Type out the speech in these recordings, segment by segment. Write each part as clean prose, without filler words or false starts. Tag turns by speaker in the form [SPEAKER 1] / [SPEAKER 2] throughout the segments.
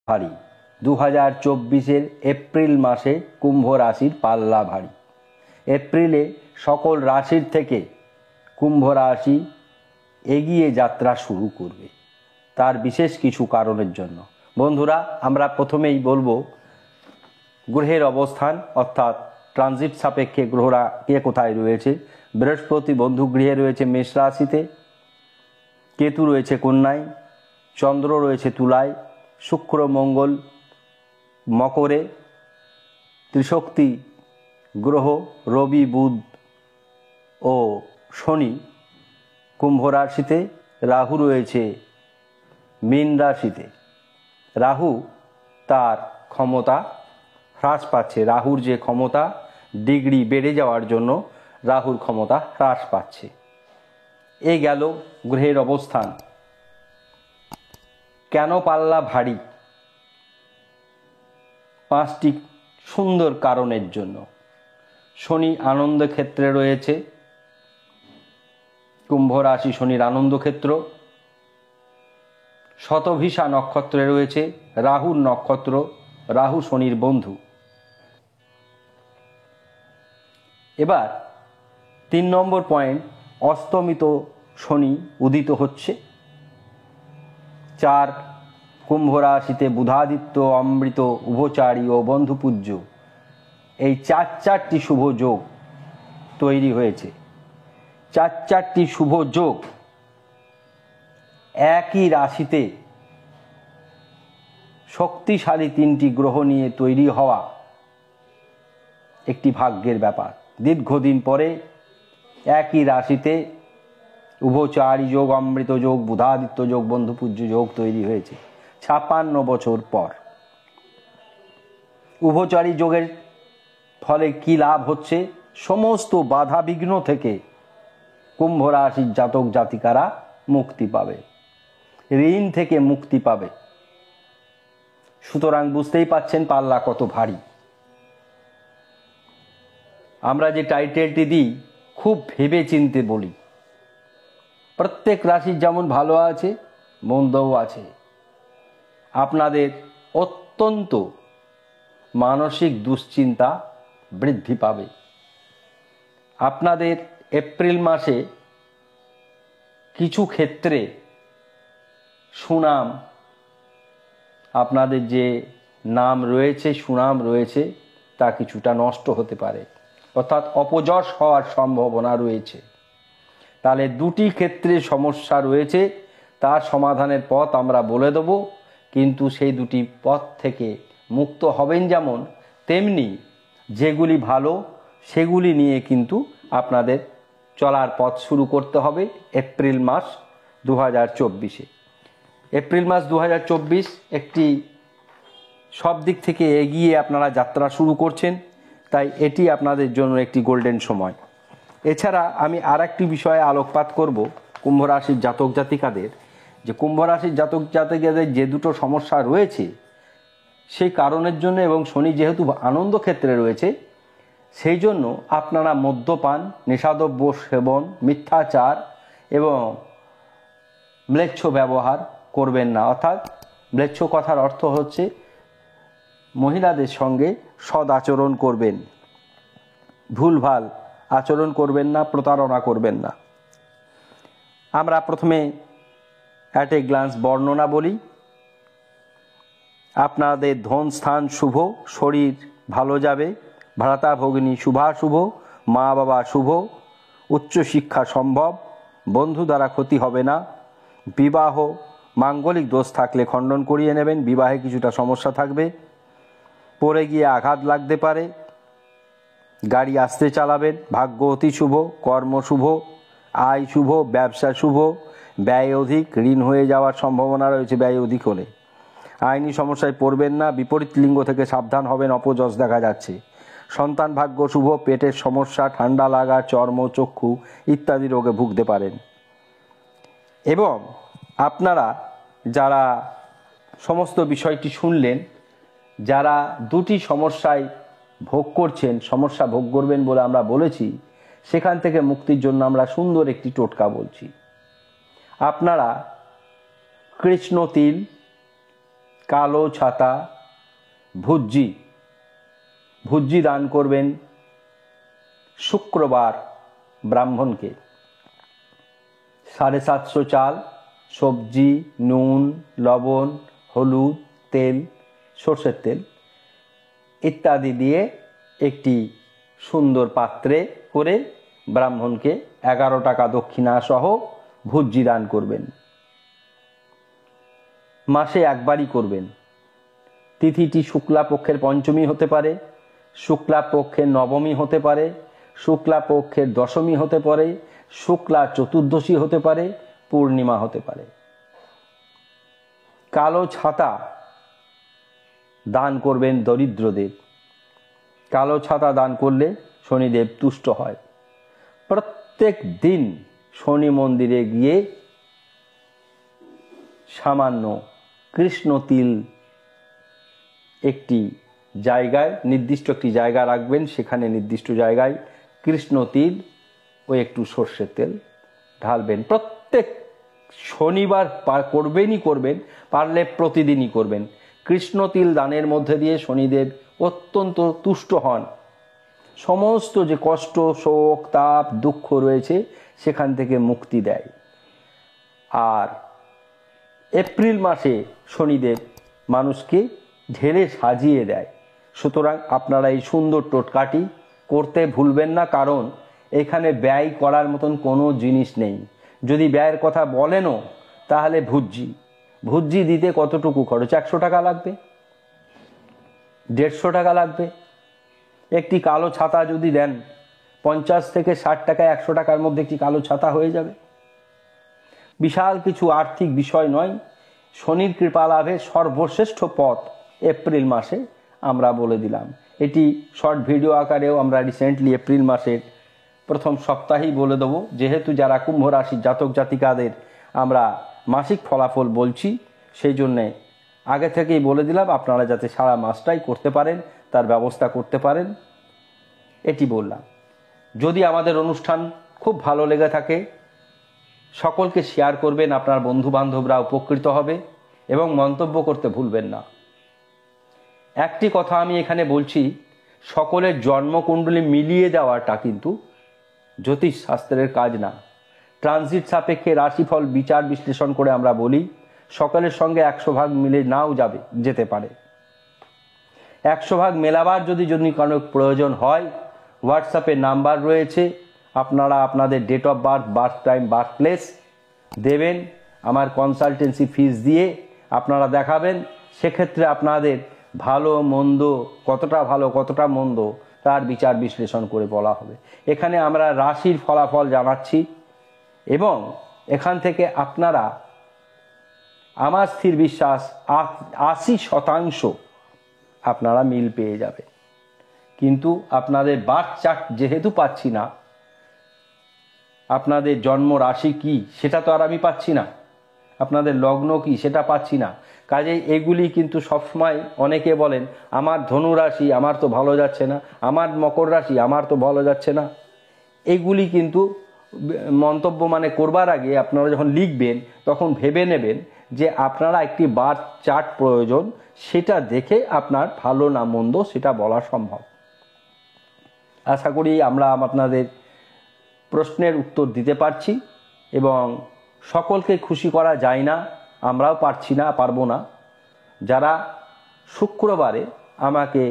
[SPEAKER 1] ভারী। 2024-এর এপ্রিল মাসে কুম্ভ রাশির পাল্লা ভারী। এপ্রিলে সকল রাশির থেকে কুম্ভ রাশি এগিয়ে যাত্রা শুরু করবে, তার বিশেষ কিছু কারণের জন্য। বন্ধুরা, আমরা প্রথমেই বলবো গ্রহের অবস্থান, অর্থাৎ ট্রানজিট সাপেক্ষে গ্রহরা কে কোথায় রয়েছে। বৃহস্পতি বন্ধু গৃহে রয়েছে মেষ রাশিতে, কেতু রয়েছে কন্যায়, চন্দ্র রয়েছে তুলায়, শুক্র মঙ্গল মকরে, ত্রিশক্তি গ্রহ রবি বুধ ও শনি কুম্ভ রাশিতে, রাহু রয়েছে মীন রাশিতে। রাহু তার ক্ষমতা হ্রাস পাচ্ছে, রাহুর যে ক্ষমতা ডিগ্রি বেড়ে যাওয়ার জন্য রাহুর ক্ষমতা হ্রাস পাচ্ছে। এ গেল গ্রহের অবস্থান। কেন পাল্লা ভারী? 5টি সুন্দর কারণের জন্য। শনি আনন্দ ক্ষেত্রে রয়েছে, কুম্ভ রাশি শনির আনন্দ ক্ষেত্র। শতভিষা নক্ষত্রে রয়েছে রাহুর নক্ষত্র, রাহু শনির বন্ধু। এবার 3 নম্বর পয়েন্ট, অস্তমিত শনি উদিত হচ্ছে। 4, কুম্ভ রাশিতে বুধাদিত্য অমৃত উভচারী ও বন্ধুপূজ্য, এই চারটি শুভ যোগ তৈরি হয়েছে। চারটি শুভ যোগ একই রাশিতে শক্তিশালী 3টি গ্রহ নিয়ে তৈরি হওয়া একটি ভাগ্যের ব্যাপার। দীর্ঘদিন পরে একই রাশিতে উভচারী যোগ, অমৃত যোগ, বুধাদিত্য যোগ, বন্ধুপূজ্য যোগ তৈরি হয়েছে 56 বছর পর। উভচারী যোগের ফলে কি লাভ হচ্ছে? সমস্ত বাধা বিঘ্ন থেকে কুম্ভ রাশির জাতক জাতিকারা মুক্তি পাবে, ঋণ থেকে মুক্তি পাবে। সুতরাং বুঝতেই পাচ্ছেন পাল্লা কত ভারী। আমরা যে টাইটেলটি দিই খুব ভেবে চিনতে বলি। প্রত্যেক রাশির যেমন ভালো আছে মন্দও আছে। আপনাদের অত্যন্ত মানসিক দুশ্চিন্তা বৃদ্ধি পাবে। আপনাদের এপ্রিল মাসে কিছু ক্ষেত্রে সুনাম, আপনাদের যে নাম রয়েছে, সুনাম রয়েছে, তা কিছুটা নষ্ট হতে পারে, অর্থাৎ অপযশ হওয়ার সম্ভাবনা রয়েছে। তাহলে 2টি ক্ষেত্রে সমস্যা রয়েছে, তার সমাধানের পথ আমরা বলে দেব। কিন্তু সেই 2টি পথ থেকে মুক্ত হবেন যেমন, তেমনি যেগুলি ভালো সেগুলি নিয়ে কিন্তু আপনাদের চলার পথ শুরু করতে হবে এপ্রিল মাস 2024-এ। এপ্রিল মাস 2024 একটি সব দিক থেকে এগিয়ে আপনারা যাত্রা শুরু করছেন, তাই এটি আপনাদের জন্য একটি গোল্ডেন সময়। এছাড়া আমি আর একটি বিষয়ে আলোকপাত করব কুম্ভ রাশির জাতক জাতিকাদের, যে কুম্ভ রাশির জাতক জাতিকাদের যে 2টো সমস্যা রয়েছে সেই কারণের জন্য, এবং শনি যেহেতু আনন্দ ক্ষেত্রে রয়েছে সেই জন্য আপনারা মদ্যপান, নেশাদ্রব্য সেবন, মিথ্যাচার এবং ম্লেচ্ছ ব্যবহার করবেন না। অর্থাৎ ম্লেচ্ছ কথার অর্থ হচ্ছে মহিলাদের সঙ্গে সদ আচরণ করবেন, ভুলভাল আচরণ করবেন না, প্রতারণা করবেন না। আমরা প্রথমে অ্যাট এ গ্লান্স বর্ণনা বলি। আপনাদের ধন স্থান শুভ, শরীর ভালো যাবে, ভ্রাতা ভগিনী শুভাশুভ, মা বাবা শুভ, উচ্চশিক্ষা সম্ভব, বন্ধু দ্বারা ক্ষতি হবে না, বিবাহ মাঙ্গলিক দোষ থাকলে খণ্ডন করিয়ে নেবেন, বিবাহে কিছুটা সমস্যা থাকবে, পড়ে গিয়ে আঘাত লাগতে পারে, গাড়ি আস্তে চালাবেন, ভাগ্য অতি শুভ, কর্ম শুভ, আয় শুভ, ব্যবসা শুভ, ব্যয় অধিক, ঋণ হয়ে যাওয়ার সম্ভাবনা রয়েছে ব্যয় অধিক হলে, আইনি সমস্যায় পড়বেন না, বিপরীত লিঙ্গ থেকে সাবধান হবেন, অপযশ দেখা যাচ্ছে, সন্তান ভাগ্য শুভ, পেটের সমস্যা, ঠান্ডা লাগা, চর্ম চক্ষু ইত্যাদি রোগে ভুগতে পারেন। এবং আপনারা যারা সমস্ত বিষয়টি শুনলেন, যারা 2টি সমস্যায় ভোগ করছেন, সমস্যা ভোগ করবেন বলে আমরা বলেছি, সেখান থেকে মুক্তির জন্য আমরা সুন্দর একটি টোটকা বলছি। আপনারা কৃষ্ণ তিল কালো ছাতা, ভুজ্জি। ভুজ্জি দান করবেন শুক্রবার ব্রাহ্মণকে। 750 চাল, সবজি, নুন, লবণ, হলুদ, তেল, সর্ষের তেল ইত্যাদি দিয়ে একটি সুন্দর পাত্রে করে ব্রাহ্মণকে 11 টাকা দক্ষিণা সহ ভুজ্জি দান করবেন। মাসে একবারই করবেন। তিথিটি শুক্লা পক্ষের পঞ্চমী হতে পারে, শুক্লা পক্ষের নবমী হতে পারে, শুক্লা পক্ষের দশমী হতে পারে, শুক্লা চতুর্দশী হতে পারে, পূর্ণিমা হতে পারে। কালো ছাতা দান করবেন দরিদ্রদের। কালো ছাতা দান করলে শনিদেব তুষ্ট হয়। প্রত্যেক দিন শনি মন্দিরে গিয়ে সামান্য কৃষ্ণ তিল একটি জায়গায়, নির্দিষ্ট একটি জায়গা রাখবেন, সেখানে নির্দিষ্ট জায়গায় কৃষ্ণ তিল ও একটু সর্ষের তেল ঢালবেন। প্রত্যেক শনিবার করবেনই করবেন, পারলে প্রতিদিনই করবেন। কৃষ্ণ তিল দানের মধ্যে দিয়ে শনিদেব অত্যন্ত তুষ্ট হন। সমস্ত যে কষ্ট, শোক, তাপ, দুঃখ রয়েছে সেখান থেকে মুক্তি দেয়। আর এপ্রিল মাসে শনিদেব মানুষকে ঢেলে সাজিয়ে দেয়। সুতরাং আপনারা এই সুন্দর টোটকাটি করতে ভুলবেন না, কারণ এখানে ব্যয় করার মতন কোনো জিনিস নেই। যদি ব্যয়ের কথা বলেনও তাহলে ভুজ্জি দিতে কতটুকু খরচ? 100 টাকা লাগবে, 150 টাকা লাগবে। একটি কালো ছাতা যদি দেন 50 থেকে 60 টাকায় 100 টাকার মধ্যে একটি কালো ছাতা হয়ে যাবে। বিশাল কিছু আর্থিক বিষয় নয়। শনির কৃপা লাভের সর্বশ্রেষ্ঠ পথ এপ্রিল মাসে আমরা বলে দিলাম। এটি শর্ট ভিডিও আকারেও আমরা রিসেন্টলি এপ্রিল মাসের প্রথম সপ্তাহেই বলে দেবো, যেহেতু যারা কুম্ভ রাশির জাতক জাতিকাদের আমরা মাসিক ফলাফল বলছি, সেই জন্যে আগে থেকেই বলে দিলাম আপনারা যাতে সারা মাসটাই করতে পারেন, তার ব্যবস্থা করতে পারেন, এটি বললাম। যদি আমাদের অনুষ্ঠান খুব ভালো লেগে থাকে সকলকে শেয়ার করবেন, আপনার বন্ধু বান্ধবরা উপকৃত হবে এবং মন্তব্য করতে ভুলবেন না। একটি কথা আমি এখানে বলছি, সকলের জন্মকুণ্ডলী মিলিয়ে দেওয়াটা কিন্তু জ্যোতিষ শাস্ত্রের কাজ না। ট্রানজিট সাপেক্ষে রাশিফল বিচার বিশ্লেষণ করে আমরা বলি, সকলের সঙ্গে 100 ভাগ মিলে নাও যেতে পারে। 100 ভাগ মেলাবার যদি কোনো প্রয়োজন হয়, হোয়াটসঅ্যাপে নাম্বার রয়েছে, আপনারা আপনাদের date of birth, birth time, birth place দেবেন, আমার কনসালটেন্সি ফিস দিয়ে আপনারা দেখাবেন। সেক্ষেত্রে আপনাদের ভালো মন্দ, কতটা ভালো কতটা মন্দ তার বিচার বিশ্লেষণ করে বলা হবে। এখানে আমরা রাশির ফলাফল জানাচ্ছি এবং এখান থেকে আপনারা, আমার স্থির বিশ্বাস 80% আপনারা মিল পেয়ে যাবেন। কিন্তু আপনাদের বার্থ চার্ট যেহেতু পাচ্ছি না, আপনাদের জন্ম রাশি কি সেটা তো আর আমি পাচ্ছি না, আপনাদের লগ্ন কি সেটা পাচ্ছি না, কাজেই এগুলি কিন্তু সবসময় অনেকে বলেন আমার ধনু রাশি আমার তো ভালো যাচ্ছে না, আমার মকর রাশি আমার তো ভালো যাচ্ছে না। এগুলি কিন্তু মন্তব্য করবার আগে আপনারা যখন লিখবেন তখন ভেবে নেবেন যে আপনারা একটি বার্থ চার্ট প্রয়োজন, সেটা দেখে আপনার ভালো না মন্দ সেটা বলা সম্ভব। আশা করি আমরা আপনাদের প্রশ্নের উত্তর দিতে পারছি এবং সকলকে খুশি করা যায় না, আমরাও পারবো না। যারা শুক্রবারে আমাকে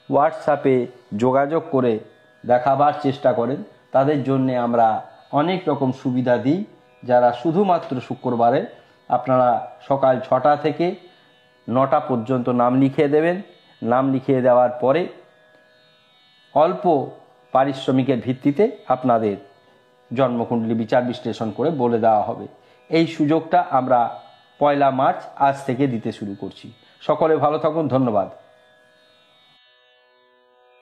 [SPEAKER 1] হোয়াটসঅ্যাপে যোগাযোগ করে দেখাবার চেষ্টা করেন তাদের জন্যে আমরা অনেক রকম সুবিধা দিই। যারা শুধুমাত্র শুক্রবারে আপনারা সকাল 6টা থেকে 9টা পর্যন্ত নাম লিখিয়ে দেবেন। নাম লিখিয়ে দেওয়ার পরে অল্প পারিশ্রমিকের ভিত্তিতে আপনাদের জন্মকুণ্ডলী বিচার বিশ্লেষণ করে বলে দেওয়া হবে। এই সুযোগটা আমরা 1 মার্চ আজ থেকে দিতে শুরু করছি। সকলে ভালো থাকুন, ধন্যবাদ।